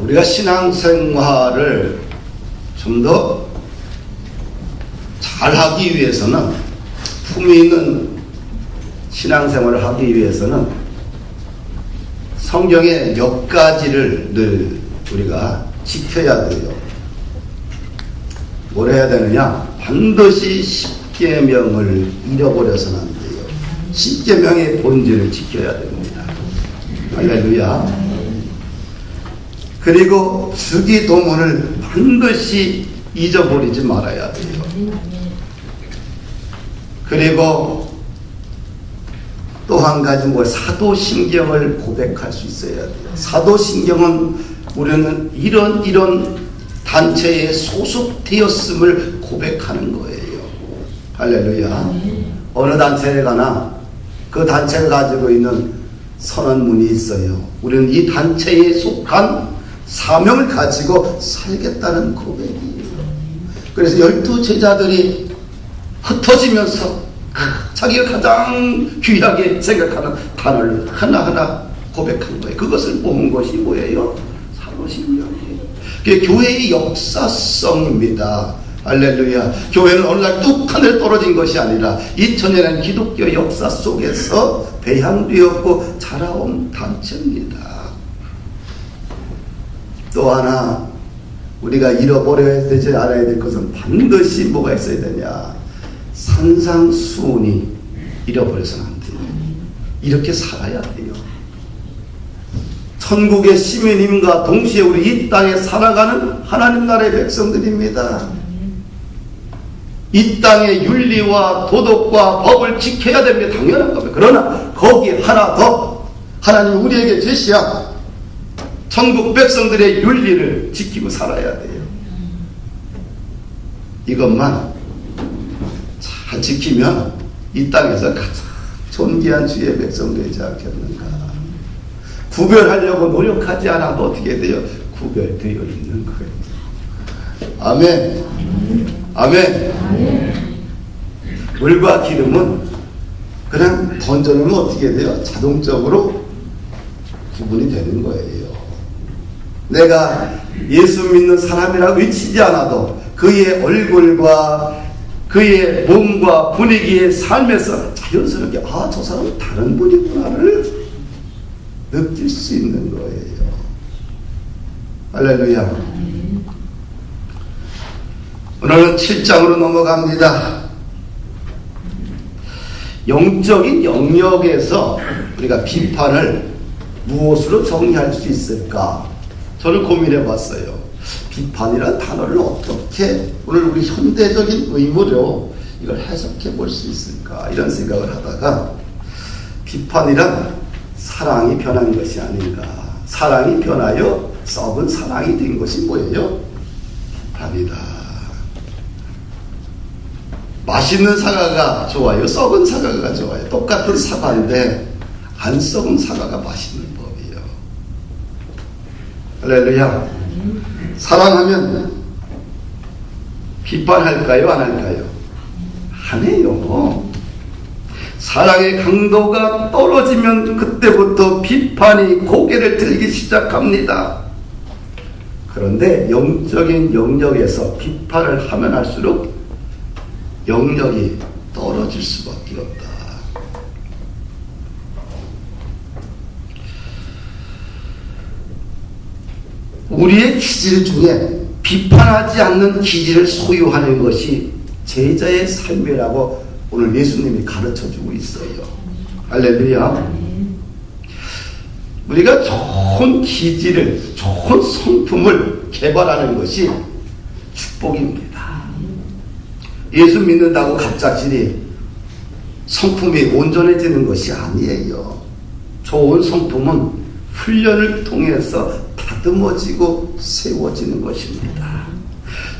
우리가 신앙생활을 좀 더 잘하기 위해서는, 품위 있는 신앙생활을 하기 위해서는 성경의 몇 가지를 늘 우리가 지켜야 돼요. 뭘 해야 되느냐? 반드시 십계명을 잃어버려서는 안 돼요. 십계명의 본질을 지켜야 됩니다. 할렐루야. 그리고 주기도문을 반드시 잊어버리지 말아야 돼요. 그리고 또 한 가지 사도신경을 고백할 수 있어야 돼요. 사도신경은 우리는 이런 단체에 소속되었음을 고백하는 거예요. 할렐루야. 어느 단체에 가나 그 단체가 가지고 있는 선언문이 있어요. 우리는 이 단체에 속한 사명을 가지고 살겠다는 고백이에요. 그래서 12제자들이 흩어지면서 자기가 가장 귀하게 생각하는 단어를 하나하나 고백한 거예요. 그것을 모은 것이 뭐예요? 사도신경이에요. 그게 교회의 역사성입니다. 할렐루야. 교회는 어느 날 뚝 하늘 떨어진 것이 아니라 2000년의 기독교 역사 속에서 배양되었고 자라온 단체입니다. 또 하나 우리가 잃어버려야 되지 않아야 될 것은 반드시 뭐가 있어야 되냐? 산상수훈이 잃어버려서는 안 돼요. 이렇게 살아야 돼요. 천국의 시민임과 동시에 우리 이 땅에 살아가는 하나님 나라의 백성들입니다. 이 땅의 윤리와 도덕과 법을 지켜야 됩니다. 당연한 겁니다. 그러나 거기에 하나 더 하나님 우리에게 제시한 천국 백성들의 윤리를 지키고 살아야 돼요. 이것만 잘 지키면 이 땅에서 가장 존귀한 주의 백성 되지 않겠는가. 구별하려고 노력하지 않아도 어떻게 돼요? 구별되어 있는 거예요. 아멘. 아멘. 물과 기름은 그냥 던져놓으면 어떻게 돼요? 자동적으로 구분이 되는 거예요. 내가 예수 믿는 사람이라고 외치지 않아도 그의 얼굴과 그의 몸과 분위기의 삶에서 자연스럽게 저 사람은 다른 분이구나를 느낄 수 있는 거예요. 할렐루야. 오늘은 7장으로 넘어갑니다. 영적인 영역에서 우리가 비판을 무엇으로 정의할 수 있을까? 저는 고민해 봤어요. 비판이라는 단어를 어떻게 오늘 우리 현대적인 의무로 이걸 해석해 볼 수 있을까? 이런 생각을 하다가 비판이란 사랑이 변한 것이 아닌가. 사랑이 변하여 썩은 사랑이 된 것이 뭐예요? 비판이다. 맛있는 사과가 좋아요? 썩은 사과가 좋아요? 똑같은 사과인데 안 썩은 사과가 맛있는 법이에요. 할렐루야. 사랑하면 비판할까요? 안 할까요? 안 해요. 사랑의 강도가 떨어지면 그때부터 비판이 고개를 들기 시작합니다. 그런데 영적인 영역에서 비판을 하면 할수록 영역이 떨어질 수밖에 없다. 우리의 기질 중에 비판하지 않는 기질을 소유하는 것이 제자의 삶이라고 오늘 예수님이 가르쳐주고 있어요. 할렐루야. 우리가 좋은 기질을, 좋은 성품을 개발하는 것이 축복입니다. 예수 믿는다고 갑작스레 성품이 온전해지는 것이 아니에요. 좋은 성품은 훈련을 통해서 다듬어지고 세워지는 것입니다.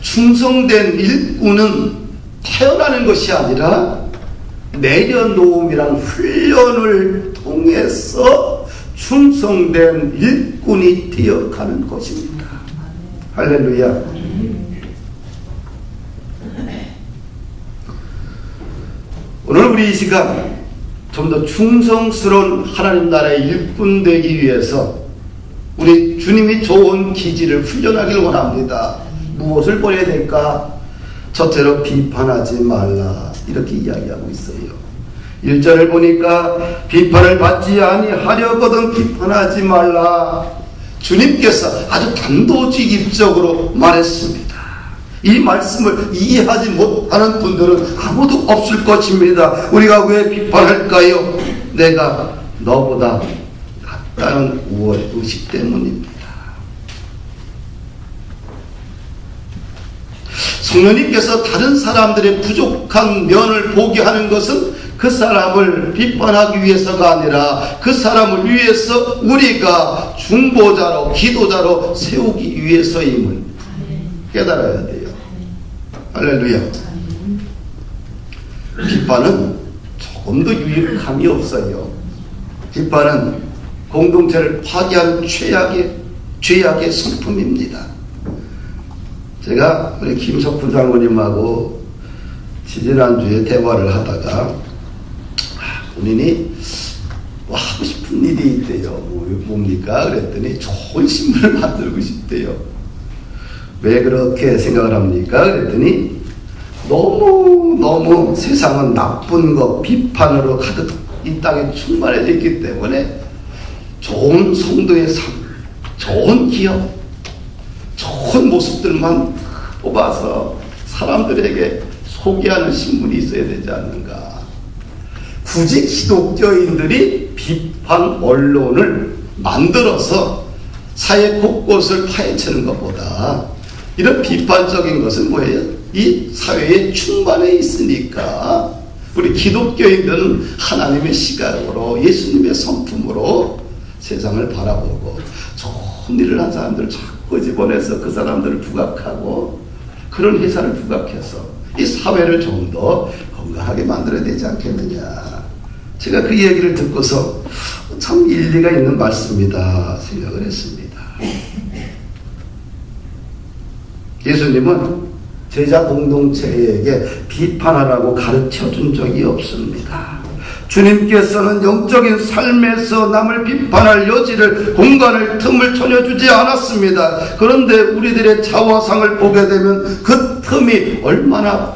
충성된 일꾼은 태어나는 것이 아니라 내려놓음이란 훈련을 통해서 충성된 일꾼이 되어가는 것입니다. 할렐루야. 오늘 우리 이 시간 좀 더 충성스러운 하나님 나라의 일꾼 되기 위해서 우리 주님이 좋은 기질을 훈련하길 원합니다. 무엇을 버려야 될까? 첫째로 비판하지 말라, 이렇게 이야기하고 있어요. 1절을 보니까 비판을 받지 아니하려거든 비판하지 말라. 주님께서 아주 단도직입적으로 말했습니다. 이 말씀을 이해하지 못하는 분들은 아무도 없을 것입니다. 우리가 왜 비판할까요? 내가 너보다 낫다는 의식 때문입니다. 성령님께서 다른 사람들의 부족한 면을 보게 하는 것은 그 사람을 비판하기 위해서가 아니라 그 사람을 위해서 우리가 중보자로, 기도자로 세우기 위해서임을 깨달아야 돼요. 할렐루야. 비판은 조금도 유익함이 없어요. 비판은 공동체를 파괴하는 죄악의 성품입니다. 제가 우리 김석훈 장로님하고 지지난주에 대화를 하다가 본인이 뭐 하고 싶은 일이 있대요. 뭡니까? 그랬더니 좋은 신문을 만들고 싶대요. 왜 그렇게 생각을 합니까? 그랬더니 너무 세상은 나쁜 것, 비판으로 가득 이 땅에 충만해져 있기 때문에 좋은 성도의 삶, 좋은 기업, 좋은 모습들만 뽑아서 사람들에게 소개하는 신문이 있어야 되지 않는가. 굳이 기독교인들이 비판 언론을 만들어서 사회 곳곳을 파헤치는 것보다 이런 비판적인 것은 뭐예요? 이 사회에 충만해 있으니까 우리 기독교인들은 하나님의 시각으로 예수님의 성품으로 세상을 바라보고 좋은 일을 한 사람들을 자꾸 집어내서 그 사람들을 부각하고 그런 회사를 부각해서 이 사회를 좀 더 건강하게 만들어야 되지 않겠느냐. 제가 그 얘기를 듣고서 참 일리가 있는 말씀이다 생각을 했습니다. 예수님은 제자 공동체에게 비판하라고 가르쳐 준 적이 없습니다. 주님께서는 영적인 삶에서 남을 비판할 여지를, 공간을, 틈을 전혀 주지 않았습니다. 그런데 우리들의 자화상을 보게 되면 그 틈이 얼마나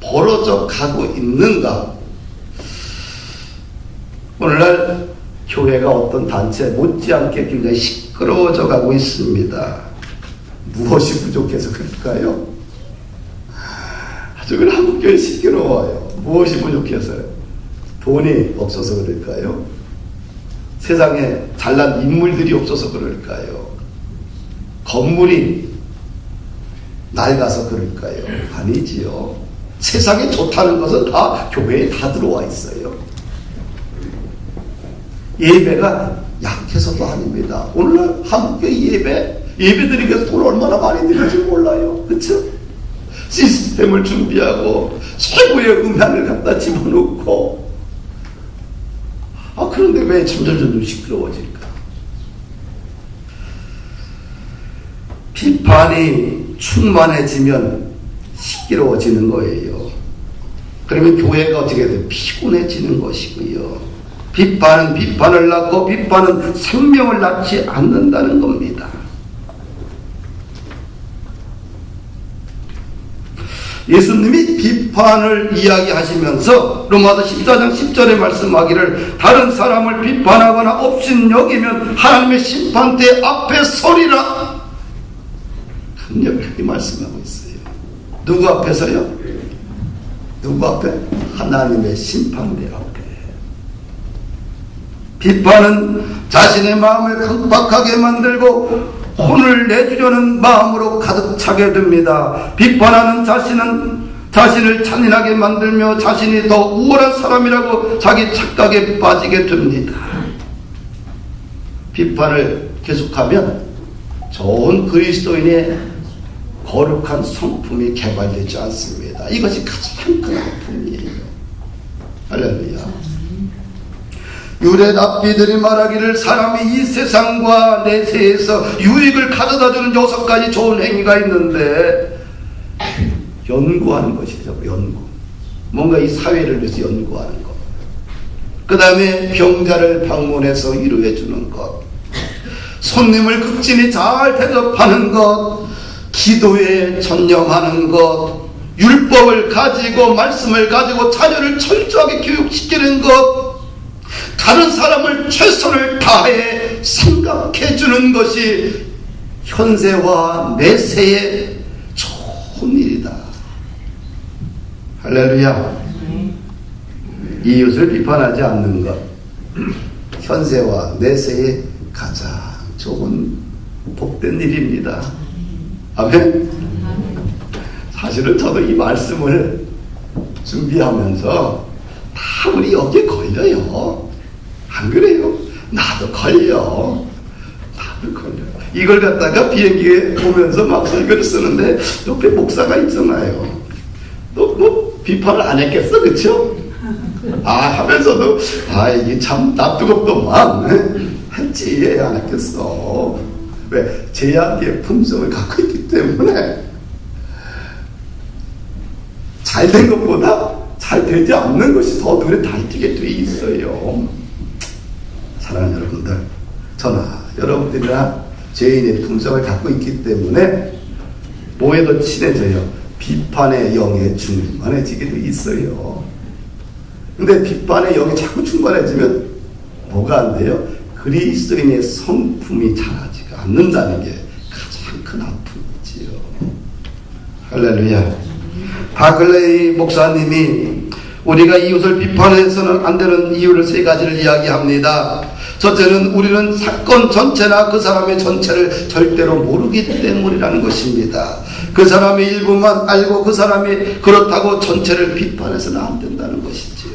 벌어져 가고 있는가. 오늘날 교회가 어떤 단체 못지않게 굉장히 시끄러워져 가고 있습니다. 무엇이 부족해서 그럴까요? 아주 그냥 한국교회 시끄러워요. 무엇이 부족해서요? 돈이 없어서 그럴까요? 세상에 잘난 인물들이 없어서 그럴까요? 건물이 낡아서 그럴까요? 아니지요. 세상에 좋다는 것은 다 교회에 다 들어와 있어요. 예배가 약해서도 아닙니다. 오늘날 한국교회 예배드리기 위해서 돈 얼마나 많이 들는지 몰라요. 그렇죠? 시스템을 준비하고 최고의 음향을 갖다 집어넣고 그런데 왜 점점 시끄러워질까? 비판이 충만해지면 시끄러워지는 거예요. 그러면 교회가 어떻게 돼요? 피곤해지는 것이고요. 비판은 비판을 낳고 비판은 생명을 낳지 않는다는 겁니다. 예수님이 비판을 이야기하시면서 로마서 14장 10절에 말씀하기를 다른 사람을 비판하거나 업신여기면 하나님의 심판대 앞에 서리라 강력하게 말씀하고 있어요. 누구 앞에서요? 누구 앞에? 하나님의 심판대 앞에. 비판은 자신의 마음을 강박하게 만들고 혼을 내주려는 마음으로 가득 차게 됩니다. 비판하는 자신을 잔인하게 만들며 자신이 더 우월한 사람이라고 자기 착각에 빠지게 됩니다. 비판을 계속하면 좋은 그리스도인의 거룩한 성품이 개발되지 않습니다. 이것이 가장 큰 아픔이에요. 할렐루야. 유대 랍비들이 말하기를 사람이 이 세상과 내세에서 유익을 가져다주는 6가지 좋은 행위가 있는데 연구하는 것이죠. 연구. 뭔가 이 사회를 위해서 연구하는 것. 그 다음에 병자를 방문해서 위로해 주는 것. 손님을 극진히 잘 대접하는 것, 기도에 전념하는 것, 율법을 가지고 말씀을 가지고 자녀를 철저하게 교육시키는 것, 다른 사람을 최선을 다해 생각해 주는 것이 현세와 내세의 좋은 일이다. 할렐루야. 이웃을 비판하지 않는 것, 현세와 내세의 가장 좋은 복된 일입니다. 아멘. 사실은 저도 이 말씀을 준비하면서 다 우리 여기에 걸려요. 안 그래요? 나도 걸려. 나도 걸려. 이걸 갖다가 비행기에 보면서 막 설교를 쓰는데 옆에 목사가 있잖아요. 너 뭐 비판을 안 했겠어, 그쵸? 하면서도 이게 참 납득없더만 했지. 안 했겠어. 왜? 제약의 품성을 갖고 있기 때문에 잘된 것보다 잘 되지 않는 것이 더 눈에 닿게 돼 있어요. 사랑하는 여러분들, 저나 여러분들이나 죄인의 품성을 갖고 있기 때문에 뭐에 더 친해져요? 비판의 영에 충만해지게 돼 있어요. 근데 비판의 영이 자꾸 충만해지면 뭐가 안 돼요? 그리스도인의 성품이 자라지가 않는다는 게 가장 큰 아픔이지요. 할렐루야. 바클레이 목사님이 우리가 이웃을 비판해서는 안 되는 이유를 세 가지를 이야기합니다. 첫째는 우리는 사건 전체나 그 사람의 전체를 절대로 모르기 때문이라는 것입니다. 그 사람의 일부만 알고 그 사람이 그렇다고 전체를 비판해서는 안 된다는 것이지요.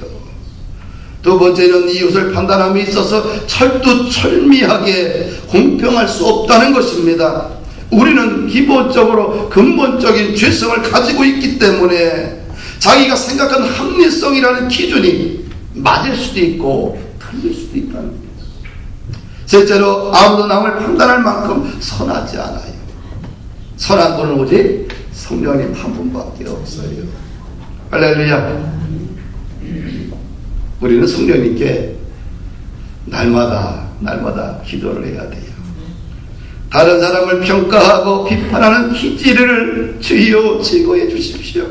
두 번째는 이웃을 판단함에 있어서 철두철미하게 공평할 수 없다는 것입니다. 우리는 기본적으로 근본적인 죄성을 가지고 있기 때문에 자기가 생각한 합리성이라는 기준이 맞을 수도 있고 틀릴 수도 있다는 겁니다. 셋째로 아무도 남을 판단할 만큼 선하지 않아요. 선한 분은 오직 성령님 한 분밖에 없어요. 할렐루야. 우리는 성령님께 날마다 기도를 해야 돼요. 다른 사람을 평가하고 비판하는 기질을 주여 제거해 주십시오.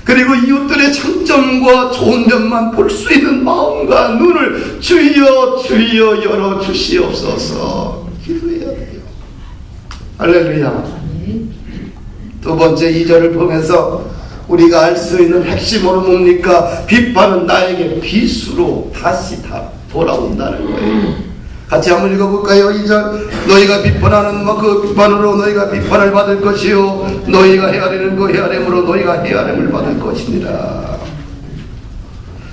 그리고 이웃들의 장점과 좋은 면만 볼 수 있는 마음과 눈을 주여 열어 주시옵소서. 기도해야 돼요. 할렐루야. 두 번째 2절을 보면서 우리가 알 수 있는 핵심으로 뭡니까? 비판은 나에게 빚으로 다시 다 돌아온다는 거예요. 같이 한번 읽어볼까요? 2절. 너희가 비판하는 그 비판으로 너희가 비판을 받을 것이요 너희가 헤아리는 그 헤아림으로 너희가 헤아림을 받을 것입니다.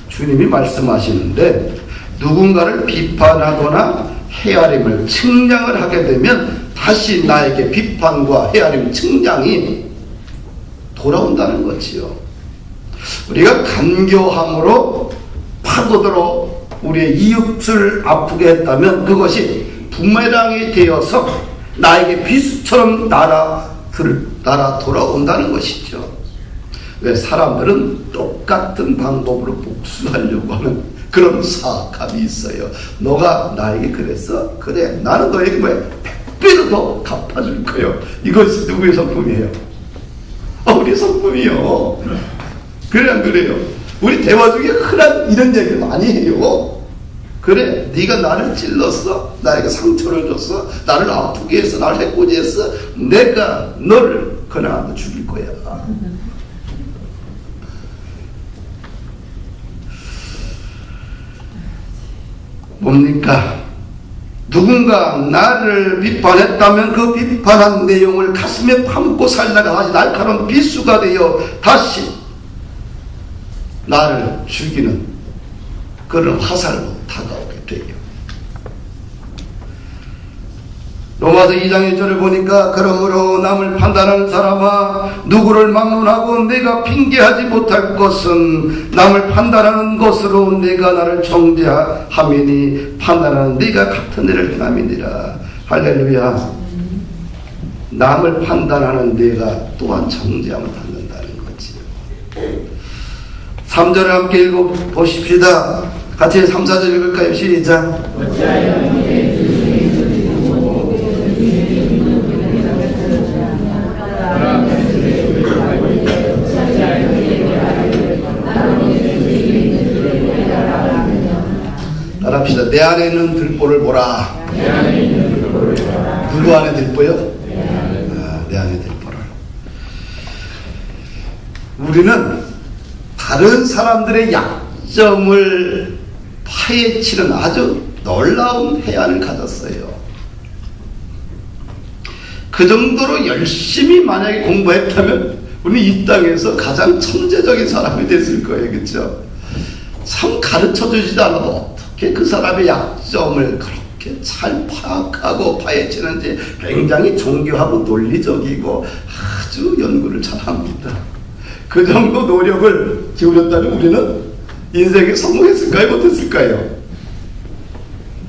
주님이 말씀하시는데 누군가를 비판하거나 헤아림을 측량을 하게 되면 다시 나에게 비판과 헤아림 측량이 돌아온다는 거지요. 우리가 간교함으로 파고들어 우리의 이웃을 아프게 했다면 그것이 부메랑이 되어서 나에게 비수처럼 날아 돌아온다는 것이죠. 왜? 사람들은 똑같은 방법으로 복수하려고 하는 그런 사악함이 있어요. 너가 나에게 그랬어? 그래, 나는 너에게 100배로 더 갚아줄 거예요. 이것이 누구의 성품이에요? 우리 성품이요. 그래, 안 그래요? 우리 대화 중에 흔한 이런 얘기를 많이 해요. 그래, 네가 나를 찔렀어, 나에게 상처를 줬어, 나를 아프게 했어, 나를 해코지했어, 내가 너를 그냥 죽일 거야. 뭡니까? 누군가 나를 비판했다면 그 비판한 내용을 가슴에 파묻고 살다가 다시 날카로운 비수가 되어 다시 나를 죽이는 그런 화살로 다가오게 돼요. 로마서 2장 1절을 보니까 그러므로 남을 판단하는 사람아 누구를 막론하고 내가 핑계하지 못할 것은 남을 판단하는 것으로 내가 나를 정죄함이니 판단하는 네가 같은 일을 행함이니라. 할렐루야. 남을 판단하는 내가 또한 정죄함을 받는다는 거지요. 3절을 함께 읽어보십시다. 같이 3, 4절 읽을까요? 시작. 내 안에 있는 들보를 보라. 누구 안에 들보요? 내 안에 들보를. 우리는 다른 사람들의 약점을 파헤치는 아주 놀라운 해안을 가졌어요. 그 정도로 열심히 만약에 공부했다면 우리 이 땅에서 가장 천재적인 사람이 됐을 거예요. 그렇죠? 참 가르쳐주지도 않아도 어떻게 그 사람의 약점을 그렇게 잘 파악하고 파헤치는지 굉장히 존경하고 논리적이고 아주 연구를 잘합니다. 그 정도 노력을 기울였다면 우리는 인생에 성공했을까요? 못했을까요?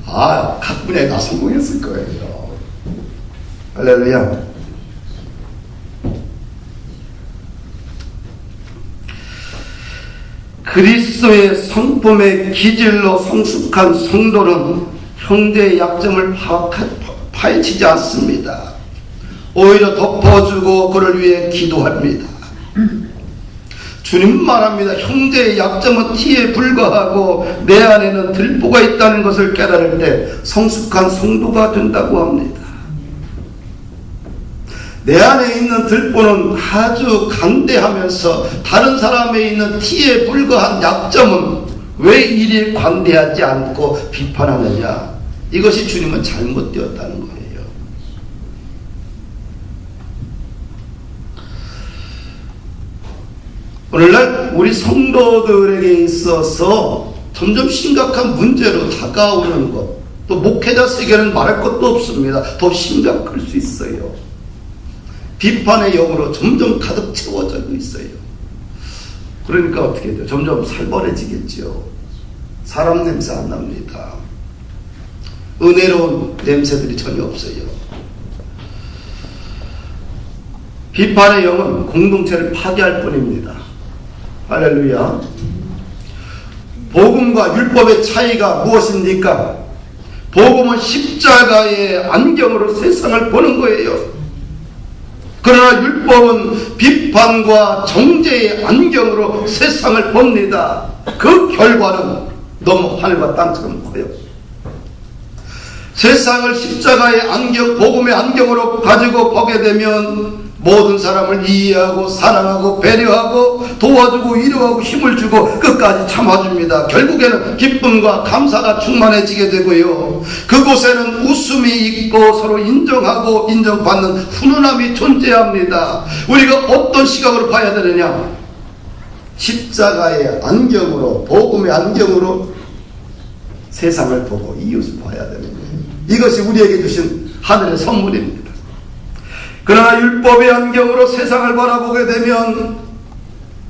각 분야에 다 성공했을 거예요. 할렐루야. 그리스도의 성품의 기질로 성숙한 성도는 형제의 약점을 파헤치지 않습니다. 오히려 덮어주고 그를 위해 기도합니다. 주님 말합니다. 형제의 약점은 티에 불과하고 내 안에는 들보가 있다는 것을 깨달을 때 성숙한 성도가 된다고 합니다. 내 안에 있는 들보는 아주 간대하면서 다른 사람에 있는 티에 불과한 약점은 왜 이리 관대하지 않고 비판하느냐? 이것이 주님은 잘못되었다는 거예요. 오늘날 우리 성도들에게 있어서 점점 심각한 문제로 다가오는 것, 또 목회자 세계는 말할 것도 없습니다. 더 심각할 수 있어요. 비판의 영으로 점점 가득 채워지고 있어요. 그러니까 어떻게 돼요? 점점 살벌해지겠죠. 사람 냄새 안 납니다. 은혜로운 냄새들이 전혀 없어요. 비판의 영은 공동체를 파괴할 뿐입니다. 할렐루야. 복음과 율법의 차이가 무엇입니까? 복음은 십자가의 안경으로 세상을 보는 거예요. 그러나 율법은 비판과 정죄의 안경으로 세상을 봅니다. 그 결과는 너무 하늘과 땅처럼 커요. 세상을 십자가의 안경, 복음의 안경으로 가지고 보게 되면 모든 사람을 이해하고 사랑하고 배려하고 도와주고 위로하고 힘을 주고 끝까지 참아줍니다. 결국에는 기쁨과 감사가 충만해지게 되고요. 그곳에는 웃음이 있고 서로 인정하고 인정받는 훈훈함이 존재합니다. 우리가 어떤 시각으로 봐야 되느냐? 십자가의 안경으로, 복음의 안경으로 세상을 보고 이웃을 봐야 되는 거예요. 이것이 우리에게 주신 하늘의 선물입니다. 그러나 율법의 안경으로 세상을 바라보게 되면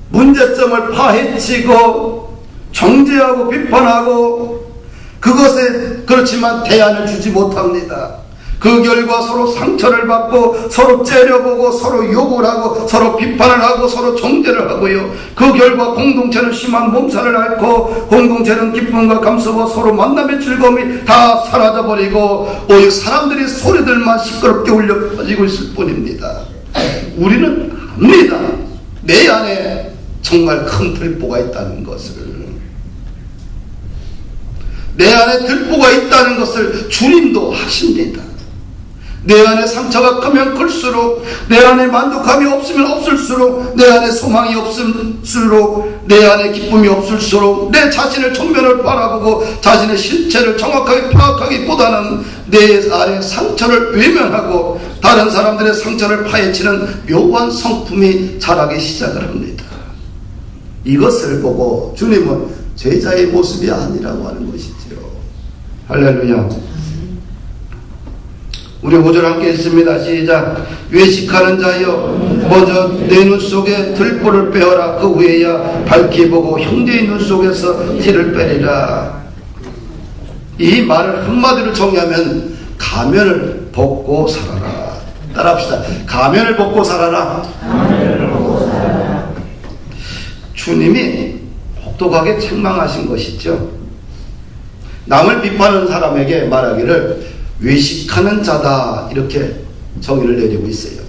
문제점을 파헤치고 정죄하고 비판하고 그것에 그렇지만 대안을 주지 못합니다. 그 결과 서로 상처를 받고 서로 째려보고 서로 욕을 하고 서로 비판을 하고 서로 정죄를 하고요. 그 결과 공동체는 심한 몸살을 앓고 공동체는 기쁨과 감사와 서로 만남의 즐거움이 다 사라져버리고 오직 사람들이 소리들만 시끄럽게 울려 퍼지고 있을 뿐입니다. 우리는 압니다. 내 안에 정말 큰 들보가 있다는 것을, 내 안에 들보가 있다는 것을 주님도 하십니다. 내 안에 상처가 크면 클수록, 내 안에 만족감이 없으면 없을수록, 내 안에 소망이 없을수록, 내 안에 기쁨이 없을수록 내 자신을 정면을 바라보고 자신의 실체를 정확하게 파악하기보다는 내 안에 상처를 외면하고 다른 사람들의 상처를 파헤치는 묘한 성품이 자라기 시작을 합니다. 이것을 보고 주님은 제자의 모습이 아니라고 하는 것이죠. 할렐루야. 우리 5절 함께 읽습니다. 시작. 외식하는 자여, 먼저 내 눈 속에 들보를 빼어라. 그 후에야 밝히 보고 형제의 눈 속에서 티를 빼리라. 이 말을 한마디로 정의하면 가면을 벗고 살아라. 따라합시다. 가면을 벗고 살아라. 주님이 혹독하게 책망하신 것이죠. 남을 비판하는 사람에게 말하기를 외식하는 자다, 이렇게 정의를 내리고 있어요.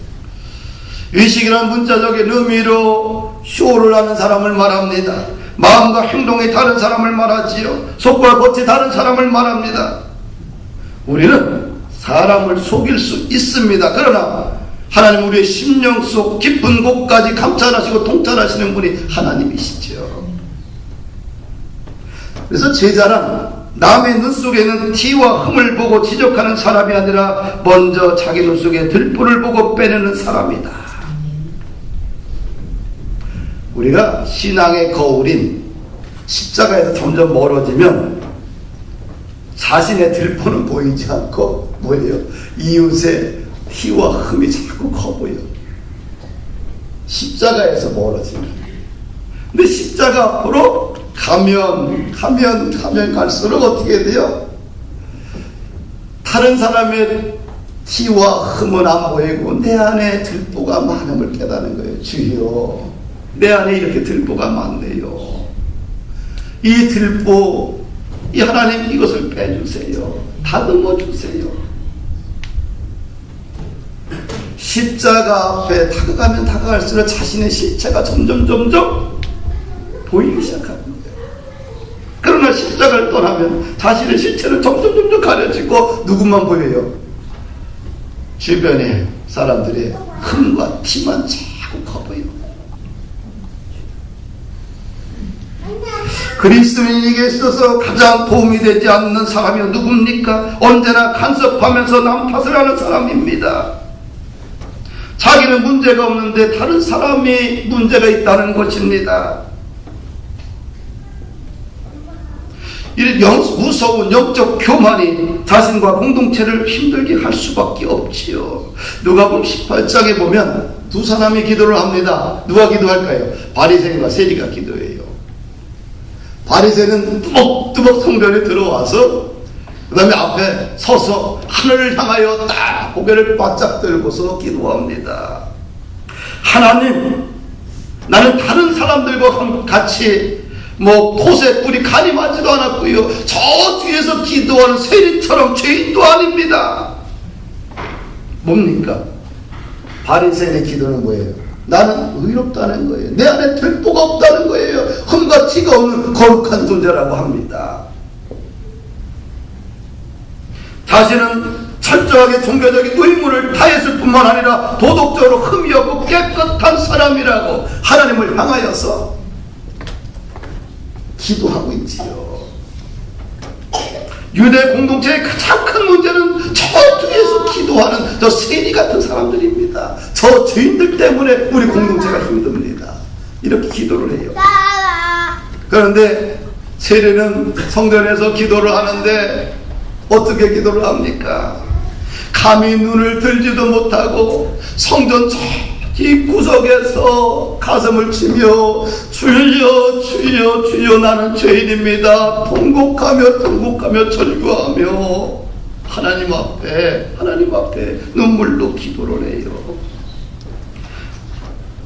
외식이라는 문자적인 의미로 쇼를 하는 사람을 말합니다. 마음과 행동이 다른 사람을 말하지요. 속과 겉이 다른 사람을 말합니다. 우리는 사람을 속일 수 있습니다. 그러나 하나님 우리의 심령 속 깊은 곳까지 감찰하시고 통찰하시는 분이 하나님이시죠. 그래서 제자는 남의 눈 속에 있는 티와 흠을 보고 지적하는 사람이 아니라 먼저 자기 눈 속에 들보를 보고 빼내는 사람이다. 우리가 신앙의 거울인 십자가에서 점점 멀어지면 자신의 들보는 보이지 않고 뭐예요? 이웃의 티와 흠이 자꾸 커 보여. 십자가에서 멀어지는. 근데 십자가 앞으로 가면 갈수록 어떻게 돼요? 다른 사람의 티와 흠은 안 보이고 내 안에 들보가 많음을 깨닫는 거예요. 주여, 내 안에 이렇게 들보가 많네요. 이 들보, 이 하나님 이것을 빼주세요. 다듬어 주세요. 십자가 앞에 다가가면 다가갈수록 자신의 실체가 점점 보이기 시작합니다. 그러나 십자가를 떠나면 자신의 실체는 점점 가려지고 누구만 보여요? 주변의 사람들의 흠과 티만 자꾸 커 보여요. 그리스도인에게 있어서 가장 도움이 되지 않는 사람이 누굽니까? 언제나 간섭하면서 남 탓을 하는 사람입니다. 자기는 문제가 없는데 다른 사람이 문제가 있다는 것입니다. 이런 무서운 영적 교만이 자신과 공동체를 힘들게 할 수밖에 없지요. 누가복음 18장에 보면 두 사람이 기도를 합니다. 누가 기도할까요? 바리새인과 세리가 기도해요. 바리새인은 뚜벅뚜벅 성전에 들어와서 그 다음에 앞에 서서 하늘을 향하여 딱 고개를 바짝 들고서 기도합니다. 하나님, 나는 다른 사람들과 같이 톳의 뿔이 가림하지도 않았고요, 저 뒤에서 기도하는 세리처럼 죄인도 아닙니다. 뭡니까? 바리새인의 기도는 뭐예요? 나는 의롭다는 거예요. 내 안에 들보가 없다는 거예요. 흠과 티가 없는 거룩한 존재라고 합니다. 자신은 철저하게 종교적인 의무를 다했을 뿐만 아니라 도덕적으로 흠이 없고 깨끗한 사람이라고 하나님을 향하여서 기도하고 있지요. 유대 공동체의 가장 큰 문제는 저 뒤에서 기도하는 저 세리 같은 사람들입니다. 저 죄인들 때문에 우리 공동체가 힘듭니다. 이렇게 기도를 해요. 그런데 세리는 성전에서 기도를 하는데 어떻게 기도를 합니까? 감히 눈을 들지도 못하고 성전 이 구석에서 가슴을 치며 주여 주여 주여 나는 죄인입니다. 통곡하며 절규하며 하나님 앞에 눈물로 기도를 해요.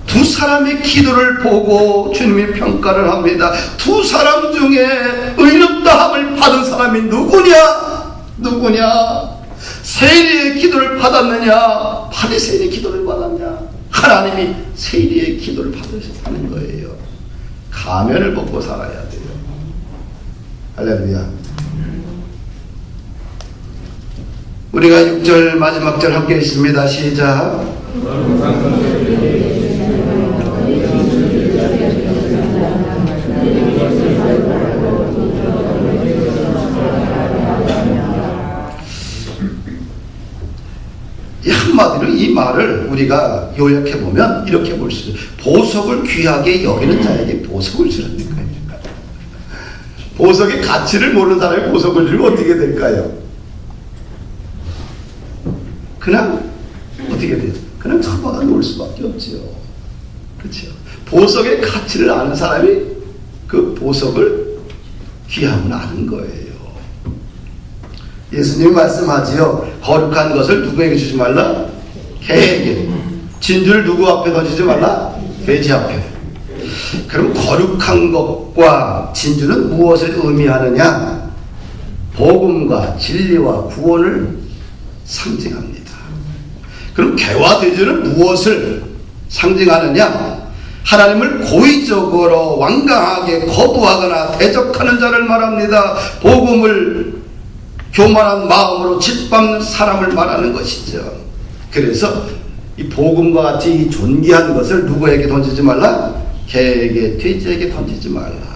두 사람의 기도를 보고 주님이 평가를 합니다. 두 사람 중에 의롭다함을 받은 사람이 누구냐? 세리의 기도를 받았느냐? 바리새인의 기도를 받았냐? 하나님이 세리의 기도를 받으셨다는 거예요. 가면을 벗고 살아야 돼요. 할렐루야. 우리가 6절 마지막 절 함께 읽습니다. 시작. 한마디로 이 말을 우리가 요약해보면 이렇게 볼 수 있어요. 보석을 귀하게 여기는 자에게 보석을 주는 거예요. 보석의 가치를 모르는 사람이 보석을 주면 어떻게 될까요? 그냥 어떻게 돼요? 그냥 처박아 놓을 수밖에 없죠. 그렇죠? 보석의 가치를 아는 사람이 그 보석을 귀함을 아는 거예요. 예수님이 말씀하지요. 거룩한 것을 누구에게 주지 말라? 개에게. 진주를 누구 앞에 던지지 말라? 돼지 앞에. 그럼 거룩한 것과 진주는 무엇을 의미하느냐? 복음과 진리와 구원을 상징합니다. 그럼 개와 돼지는 무엇을 상징하느냐? 하나님을 고의적으로 완강하게 거부하거나 대적하는 자를 말합니다. 복음을 교만한 마음으로 짓밟는 사람을 말하는 것이죠. 그래서 이 복음과 같이 이 존귀한 것을 누구에게 던지지 말라? 개에게, 돼지에게 던지지 말라.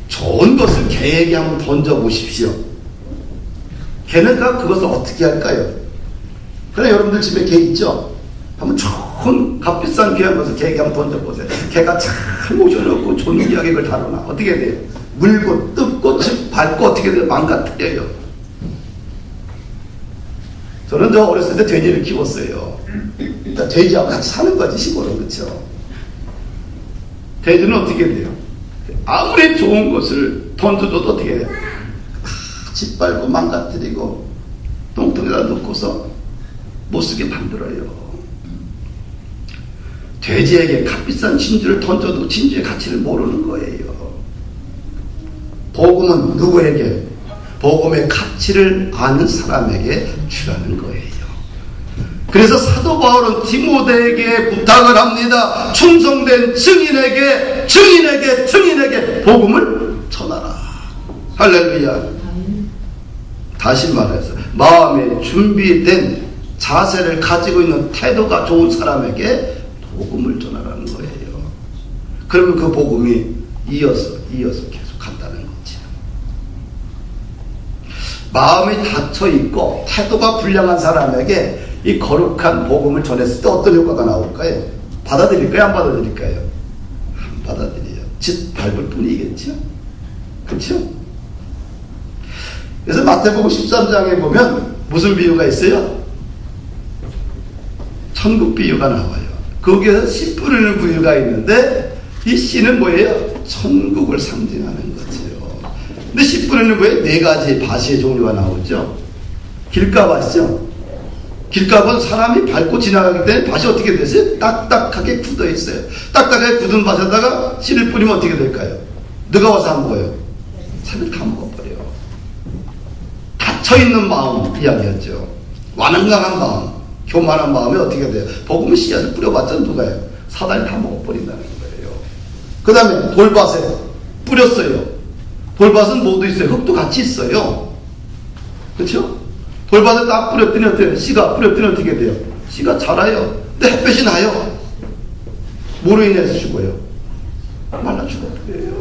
좋은 것을 개에게 한번 던져보십시오. 개는 그것을 어떻게 할까요? 그래, 여러분들 집에 개 있죠? 한번 좋은 값비싼 귀한 것을 개에게 한번 던져보세요. 개가 잘 모셔놓고 존귀하게 그걸 다루나 어떻게 돼요? 물고 뜯고 밟고 어떻게 돼요? 망가뜨려요. 저는 어렸을 때 돼지를 키웠어요. 그러니까 돼지하고 같이 사는 거지, 시골은. 그렇죠? 돼지는 어떻게 돼요? 아무리 좋은 것을 던져줘도 어떻게 돼요? 다 짓밟고 망가뜨리고 똥통에다 넣고서 못쓰게 만들어요. 돼지에게 값비싼 진주를 던져도 진주의 가치를 모르는 거예요. 복음은 누구에게? 복음의 가치를 아는 사람에게 주라는 거예요. 그래서 사도 바울은 디모데에게 부탁을 합니다. 충성된 증인에게 복음을 전하라. 할렐루야. 다시 말해서 마음에 준비된 자세를 가지고 있는 태도가 좋은 사람에게 복음을 전하라는 거예요. 그러면 그 복음이 이어서 계속 간다는 거죠. 마음이 닫혀있고 태도가 불량한 사람에게 이 거룩한 복음을 전했을 때 어떤 효과가 나올까요? 받아들일까요? 안 받아들일까요? 안 받아들여요. 짓밟을 뿐이겠죠? 그렇죠? 그래서 마태복음 13장에 보면 무슨 비유가 있어요? 천국 비유가 나와요. 거기에서 씨 뿌리는 비유가 있는데 이 씨는 뭐예요? 천국을 상징하는 거죠. 근데 씨 뿌리는 뭐예요? 4가지 밭의 종류가 나오죠. 길가밭이죠. 길가밭은 사람이 밟고 지나가기 때문에 밭이 어떻게 됐어요? 딱딱하게 굳어 있어요. 딱딱하게 굳은 밭에다가 씨를 뿌리면 어떻게 될까요? 누가 와서 안 먹어요? 새를 다 먹어버려요. 닫혀있는 마음 이야기였죠. 완강한 마음, 교만한 마음이 어떻게 돼요? 복음을 씨앗을 뿌려봤자 누가요? 사단이 다 먹어버린다는 거예요. 그 다음에 돌밭에 뿌렸어요. 돌밭은 뭐도 있어요? 흙도 같이 있어요. 그렇죠? 돌밭에 딱 뿌렸더니 어떻게 돼요? 씨가 뿌렸더니 어떻게 돼요? 씨가 자라요. 근데 햇볕이 나요. 뭐로 인해서 죽어요? 말라 죽어버려요.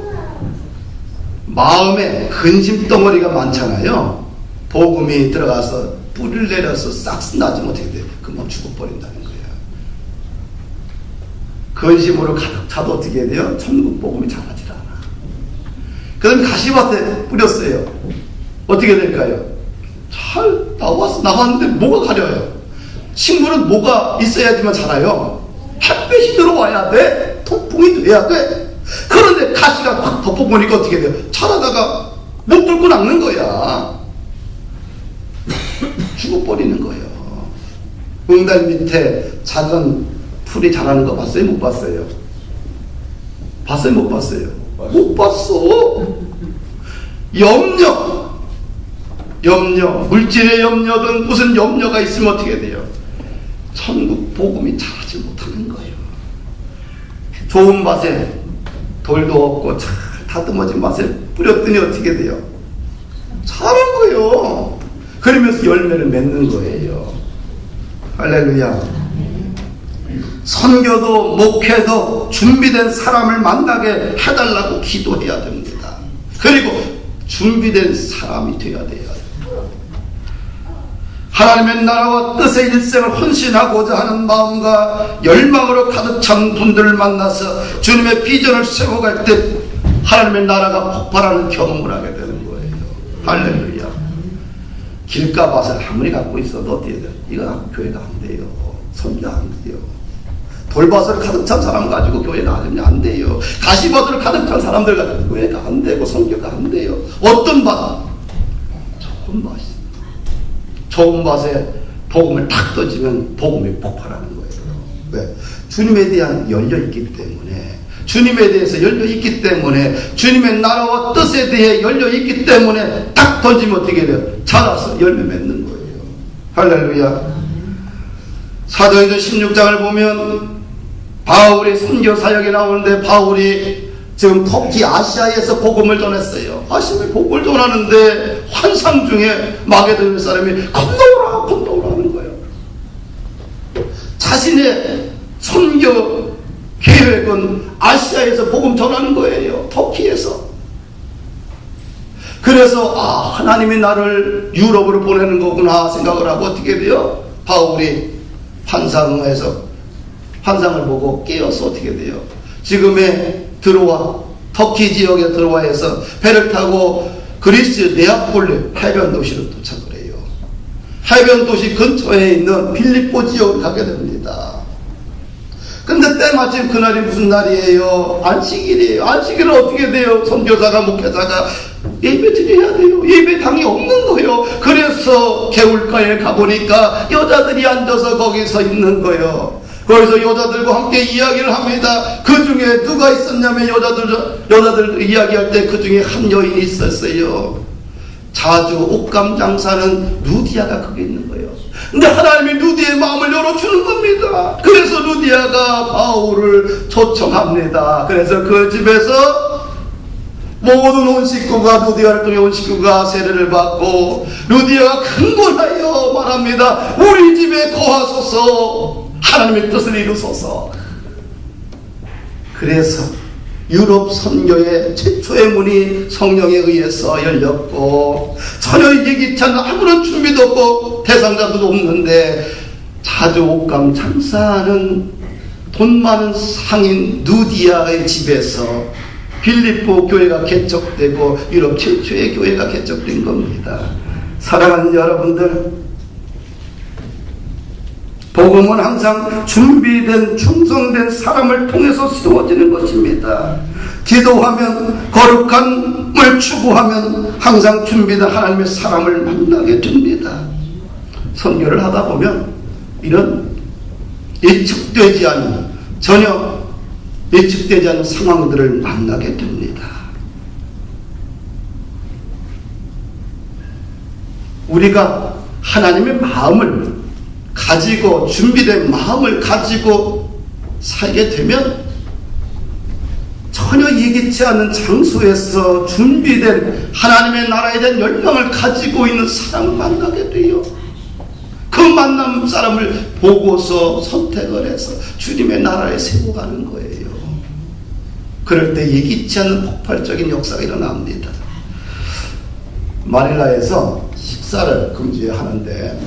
마음에 근심 덩어리가 많잖아요. 복음이 들어가서 뿌리를 내려서 싹 나지면 어떻게 돼요? 금방 죽어버린다는 거예요. 근심으로 가득 차도 어떻게 돼요? 천국 복음이 자라질 않아. 그 다음에 가시밭에 뿌렸어요. 어떻게 될까요? 잘 나왔는데 뭐가 가려요? 식물은 뭐가 있어야지만 자라요. 햇빛이 들어와야 돼. 통풍이 돼야 돼. 그런데 가시가 확 덮어보니까 어떻게 돼요? 자라다가 못 뚫고 낚는 거야. 죽어버리는 거예요. 응달 밑에 작은 풀이 자라는 거 봤어요? 못 봤어요? 봤어요? 못 봤어요? 못 봤어. 염려, 물질의 염려든 무슨 염려가 있으면 어떻게 돼요? 천국 복음이 자라지 못하는 거예요. 좋은 밭에 돌도 없고 잘 다듬어진 밭에 뿌렸더니 어떻게 돼요? 자라고요. 그러면서 열매를 맺는 거예요. 할렐루야. 선교도 목회도 준비된 사람을 만나게 해달라고 기도해야 됩니다. 그리고 준비된 사람이 되어야 돼요. 하나님의 나라와 뜻의 일생을 헌신하고자 하는 마음과 열망으로 가득 찬 분들을 만나서 주님의 비전을 세워갈 때 하나님의 나라가 폭발하는 경험을 하게 되는 거예요. 할렐루야. 길가밭을 아무리 갖고 있어도 어떻게 돼요? 이거 갖고 교회가 안 돼요. 선교가 안 돼요. 돌밭을 가득 찬 사람 가지고 교회가 안 되면 안 돼요. 가시밭을 가득 찬 사람들 가지고 교회가 안 되고 선교가 안 돼요. 어떤 밭? 좋은 밭이. 좋은 밭에 복음을 탁 던지면 복음이 폭발하는 거예요. 왜? 주님에 대한 열려있기 때문에, 주님에 대해서 열려있기 때문에, 주님의 나라와 뜻에 대해 열려있기 때문에 딱 던지면 어떻게 돼요? 자라서 열매 맺는 거예요. 할렐루야. 사도행전 16장을 보면 바울이 선교 사역에 나오는데 바울이 지금 터키 아시아에서 복음을 전했어요. 아시아에 복음을 전하는데 환상 중에 마게도니 사람이 건너오라 하는 거예요. 자신의 선교 계획은 아시아에서 복음 전하는 거예요. 터키에서. 그래서 하나님이 나를 유럽으로 보내는 거구나 생각을 하고 어떻게 돼요? 바울이 환상을 보고 깨어서 어떻게 돼요? 지금의 터키 지역에 들어와서 배를 타고 그리스 네아폴리 해변 도시로 도착을 해요. 해변 도시 근처에 있는 빌립보 지역으로 가게 됩니다. 근데 때마침 그날이 무슨 날이에요? 안식일이에요. 안식일은 어떻게 돼요? 선교사가 목회자가 예배 드려야 돼요. 예배당이 없는 거예요. 그래서 개울가에 가보니까 여자들이 앉아서 거기 서 있는 거예요. 거기서 여자들과 함께 이야기를 합니다. 그 중에 누가 있었냐면 여자들 이야기할 때 그 중에 한 여인이 있었어요. 자주 옷감 장사는 루디아가 거기 있는 거예요. 근데 하나님이 루디아의 마음을 열어주는 겁니다. 그래서 루디아가 바울을 초청합니다. 그래서 그 집에서 모든 온 식구가 루디아를 통해 온 식구가 세례를 받고 루디아가 큰곤하여 말합니다. 우리 집에 거하소서. 하나님의 뜻을 이루소서. 그래서 유럽 선교의 최초의 문이 성령에 의해서 열렸고 전혀 예기치 않은 아무런 준비도 없고 대상자도 없는데 자주 옷감 장사하는 돈 많은 상인 누디아의 집에서 빌립보 교회가 개척되고 유럽 최초의 교회가 개척된 겁니다. 사랑하는 여러분들, 복음은 항상 준비된 충성된 사람을 통해서 세워지는 것입니다. 기도하면 거룩함을 추구하면 항상 준비된 하나님의 사람을 만나게 됩니다. 선교를 하다 보면 이런 예측되지 않은 전혀 예측되지 않은 상황들을 만나게 됩니다. 우리가 하나님의 마음을 가지고 준비된 마음을 가지고 살게 되면 전혀 예기치 않은 장소에서 준비된 하나님의 나라에 대한 열망을 가지고 있는 사람을 만나게 돼요. 그 만남 사람을 보고서 선택을 해서 주님의 나라에 세우고 가는 거예요. 그럴 때 예기치 않은 폭발적인 역사가 일어납니다. 마닐라에서 식사를 금지하는데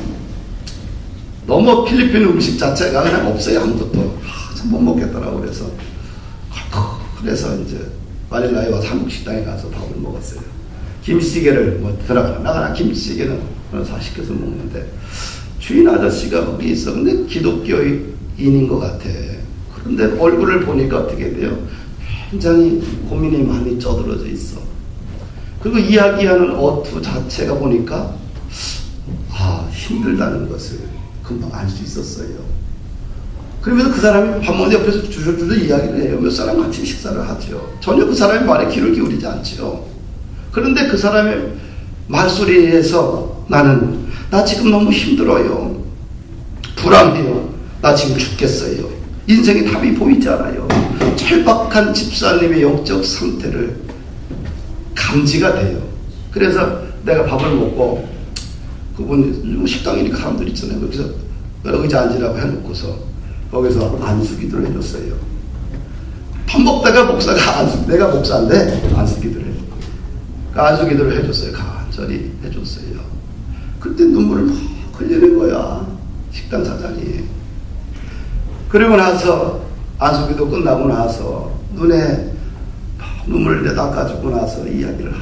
너무 필리핀 음식 자체가 그냥 없어요. 아무것도 참 못 먹겠더라고. 그래서 이제 마닐라에 와서 한국 식당에 가서 밥을 먹었어요. 김치찌개를 들어가나 나가나 김치찌개는 다 시켜서 먹는데 주인 아저씨가 거기 있어. 근데 기독교인인 것 같아. 그런데 얼굴을 보니까 어떻게 돼요? 굉장히 고민이 많이 쩌들어져 있어. 그리고 이야기하는 어투 자체가 보니까 힘들다는 것을 금방 알 수 있었어요. 그러면서 그 사람이 밥 먹는 옆에서 주저주저 이야기를 해요. 몇 사람 같이 식사를 하죠. 전혀 그 사람의 말에 귀를 기울이지 않죠. 그런데 그 사람의 말소리에서 나 지금 너무 힘들어요. 불안해요. 나 지금 죽겠어요. 인생의 답이 보이지 않아요. 절박한 집사님의 영적 상태를 감지가 돼요. 그래서 내가 밥을 먹고 그분 식당이니까 사람들 있잖아요. 거기서 의자 앉으라고 해놓고서 거기서 안수기도를 해줬어요. 밥 먹다가 목사가 내가 목사인데 안수기도를 해줬어요. 안수기도를 해줬어요. 간절히 해줬어요. 그때 눈물을 막 흘리는 거야. 식당 사장이. 그리고 나서 안수기도 끝나고 나서 눈에 눈물을 닦아주고 나서 이야기를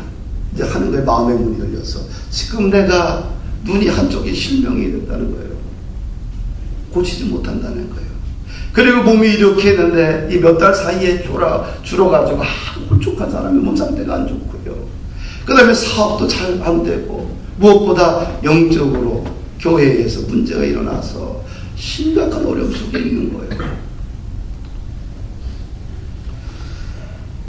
이제 하는 거예요. 마음의 문이 열려서 지금 내가 눈이 한쪽이 실명이 됐다는 거예요. 고치지 못한다는 거예요. 그리고 몸이 이렇게 했는데 이 몇 달 사이에 줄어가지고 홀쭉한 사람이 몸 상태가 안 좋고요. 그 다음에 사업도 잘 안 되고 무엇보다 영적으로 교회에서 문제가 일어나서 심각한 어려움 속에 있는 거예요.